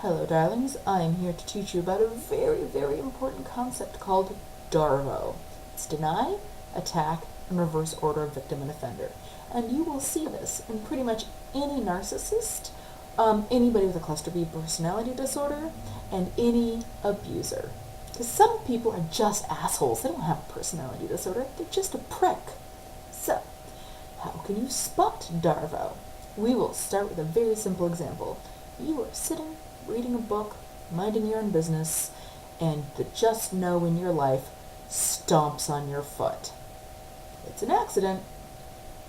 Hello, darlings. I am here to teach you about a very, very important concept called DARVO. It's deny, attack, and reverse order of victim and offender. And you will see this in pretty much any narcissist, anybody with a cluster B personality disorder, and any abuser. Because some people are just assholes. They don't have a personality disorder. They're just a prick. So, how can you spot DARVO? We will start with a very simple example. You are sitting, reading a book, minding your own business, and the just know in your life stomps on your foot. It's an accident,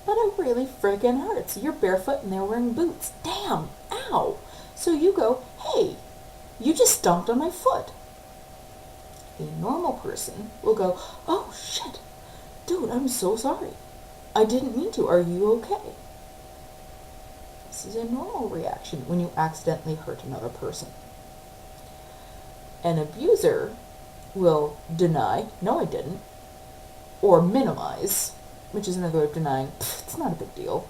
but it really friggin' hurts. You're barefoot and they're wearing boots. Damn, ow. So you go, hey, you just stomped on my foot. A normal person will go, oh shit, dude, I'm so sorry. I didn't mean to. Are you okay? This is a normal reaction when you accidentally hurt another person. An abuser will deny, no I didn't, or minimize, which is another way of denying, it's not a big deal.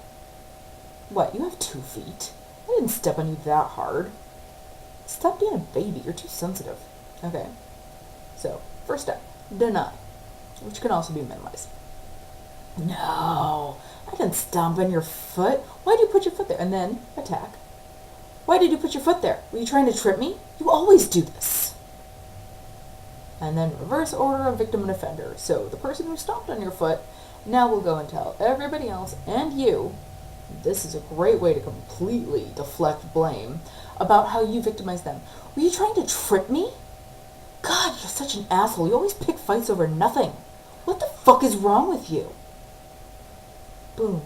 What, you have 2 feet? I didn't step on you that hard. Stop being a baby, you're too sensitive. Okay, so first step, deny, which can also be minimized. No, I didn't stomp on your foot. Why did you put your foot there? And then attack. Why did you put your foot there? Were you trying to trip me? You always do this. And then reverse order of victim and offender. So the person who stomped on your foot now will go and tell everybody else and you, this is a great way to completely deflect blame, about how you victimized them. Were you trying to trip me? God, you're such an asshole. You always pick fights over nothing. What the fuck is wrong with you? Boom.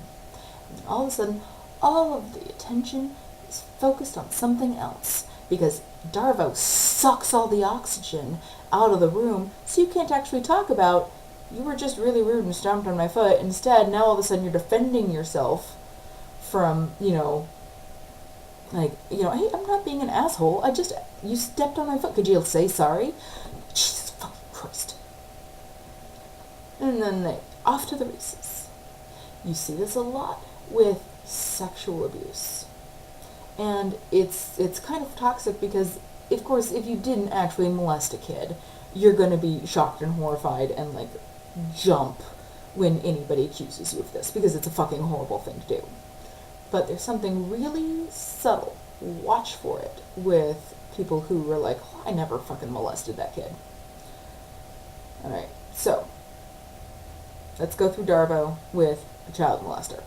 And all of a sudden, all of the attention is focused on something else, because DARVO sucks all the oxygen out of the room, so you can't actually talk about, you were just really rude and stomped on my foot. Instead, now all of a sudden you're defending yourself from, hey, I'm not being an asshole. You stepped on my foot. Could you say sorry? Jesus fucking Christ. And then off to the races. You see this a lot with sexual abuse. And it's kind of toxic because, of course, if you didn't actually molest a kid, you're going to be shocked and horrified and, jump when anybody accuses you of this, because it's a fucking horrible thing to do. But there's something really subtle. Watch for it with people who are like, oh, I never fucking molested that kid. Alright, so let's go through DARVO with a child molester.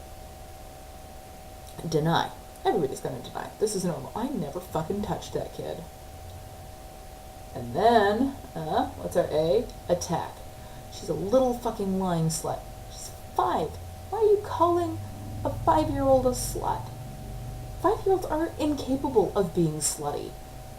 Deny. Everybody's going to deny. This is normal. I never fucking touched that kid. And then, what's our A? Attack. She's a little fucking lying slut. She's 5. Why are you calling a 5-year-old a slut? 5-year-olds are incapable of being slutty.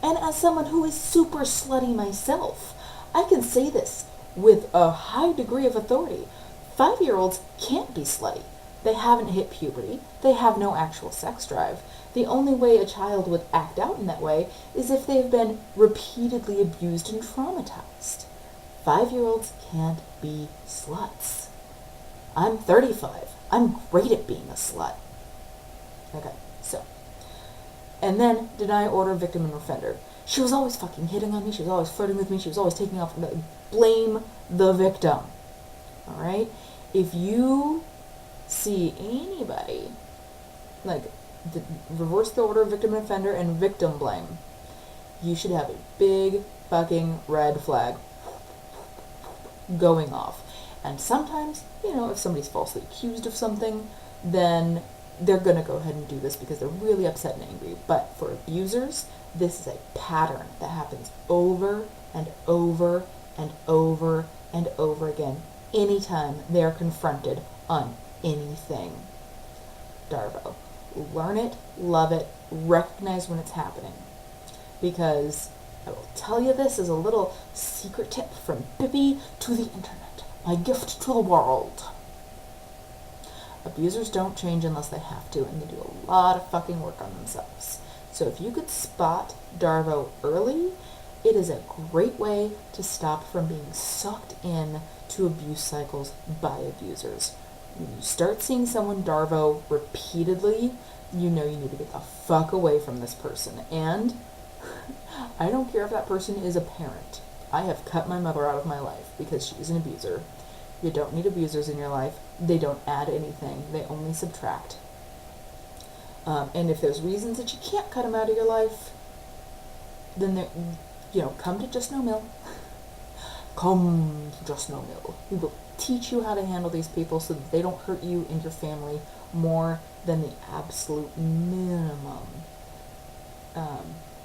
And as someone who is super slutty myself, I can say this with a high degree of authority. 5-year-olds can't be slutty. They haven't hit puberty. They have no actual sex drive. The only way a child would act out in that way is if they've been repeatedly abused and traumatized. 5-year-olds can't be sluts. I'm 35. I'm great at being a slut. Okay, so. And then deny, order, victim, and offender. She was always fucking hitting on me. She was always flirting with me. She was always taking off. Blame the victim. Alright? If you see anybody, reverse the order of victim and offender and victim blame, you should have a big fucking red flag going off. And sometimes, if somebody's falsely accused of something, then they're going to go ahead and do this because they're really upset and angry. But for abusers, this is a pattern that happens over and over and over and over again anytime they're confronted on anything. DARVO. Learn it, love it, recognize when it's happening. Because I will tell you this as a little secret tip from Bippy to the internet. My gift to the world. Abusers don't change unless they have to, and they do a lot of fucking work on themselves. So if you could spot DARVO early, it is a great way to stop from being sucked in to abuse cycles by abusers. When you start seeing someone DARVO repeatedly, you know you need to get the fuck away from this person. And I don't care if that person is a parent. I have cut my mother out of my life because she's an abuser. You don't need abusers in your life. They don't add anything. They only subtract. And if there's reasons that you can't cut them out of your life, then come to Just No Mill. Come to Just No Mill. We will teach you how to handle these people so that they don't hurt you and your family more than the absolute minimum.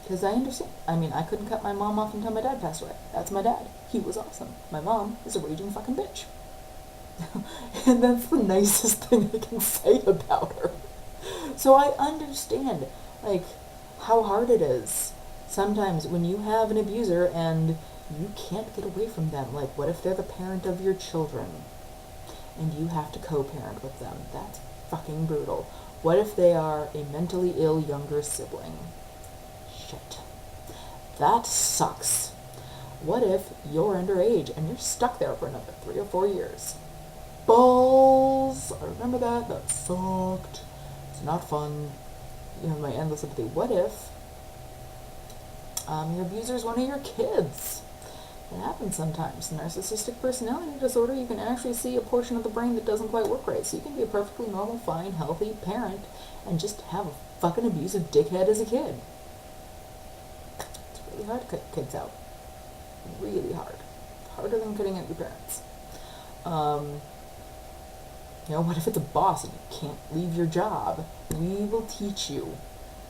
Because I understand. I mean, I couldn't cut my mom off until my dad passed away. That's my dad. He was awesome. My mom is a raging fucking bitch. And that's the nicest thing I can say about her. So I understand, like, how hard it is sometimes when you have an abuser and you can't get away from them. Like, what if they're the parent of your children and you have to co-parent with them? That's fucking brutal. What if they are a mentally ill younger sibling? Shit. That sucks. What if you're underage and you're stuck there for another 3 or 4 years? Balls! I remember that. That sucked. It's not fun. You have my endless sympathy. What if your abuser is one of your kids? It happens sometimes. Narcissistic personality disorder, you can actually see a portion of the brain that doesn't quite work right. So you can be a perfectly normal, fine, healthy parent and just have a fucking abusive dickhead as a kid. It's really hard to cut kids out. Really hard. Harder than cutting out your parents. What if it's a boss and you can't leave your job? We will teach you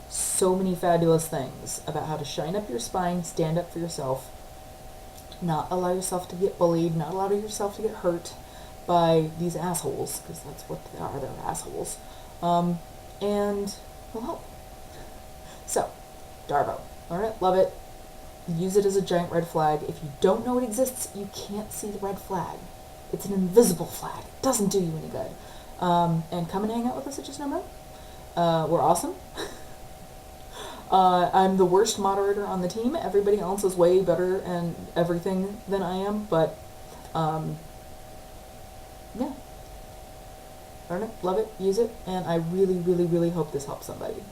so many fabulous things about how to shine up your spine, stand up for yourself, not allow yourself to get bullied, not allow yourself to get hurt by these assholes, because that's what they are, they're assholes, and will help. So, DARVO. Alright, love it. Use it as a giant red flag. If you don't know it exists, you can't see the red flag. It's an invisible flag. It doesn't do you any good. And come and hang out with us at Just No Mill. We're awesome. I'm the worst moderator on the team. Everybody else is way better and everything than I am, but yeah. Learn it, love it, use it, and I really, really, really hope this helps somebody.